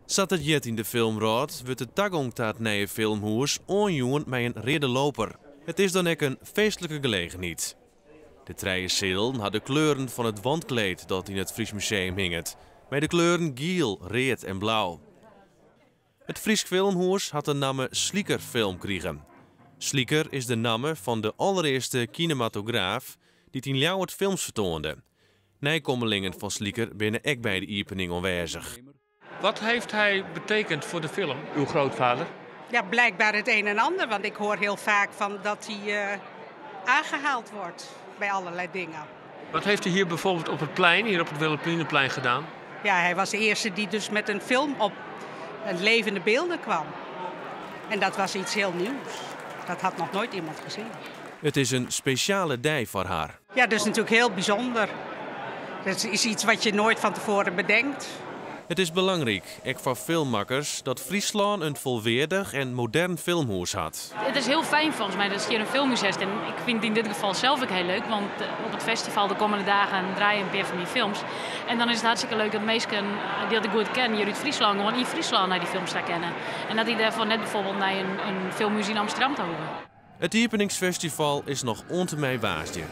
Zat het jet in de filmraad, wordt de toegang tot het nieuwe filmhuis aanjoen met een rode loper. Het is dan ook een feestelijke gelegenheid. De treie zeelen had de kleuren van het wandkleed dat in het Fries Museum hinget, met de kleuren geel, rood en blauw. Het Fries Filmhuis had de naam Slieker Film gekregen. Slieker is de naam van de allereerste kinematograaf die in Ljouwert films vertoonde. Nijkommelingen van Slieker binnen ook bij de opening aanwezig. Wat heeft hij betekend voor de film, uw grootvader? Ja, blijkbaar het een en ander, want ik hoor heel vaak van dat hij aangehaald wordt bij allerlei dingen. Wat heeft hij hier bijvoorbeeld op het plein, hier op het Wilhelminaplein gedaan? Ja, hij was de eerste die dus met een film op levende beelden kwam. En dat was iets heel nieuws. Dat had nog nooit iemand gezien. Het is een speciale dij voor haar. Ja, dat is natuurlijk heel bijzonder. Dat is iets wat je nooit van tevoren bedenkt. Het is belangrijk, ook voor filmmakers, dat Friesland een volwaardig en modern filmhuis had. Het is heel fijn volgens mij dat je hier een filmhuis hebt. En ik vind het in dit geval zelf ook heel leuk, want op het festival de komende dagen draaien een paar van die films. En dan is het hartstikke leuk dat mensen die ik goed ken, hier uit Friesland, gewoon in Friesland naar die films gaan kennen. En dat die daarvoor net bijvoorbeeld naar een filmhuis in Amsterdam te horen. Het openingsfestival is nog ontemij waasje.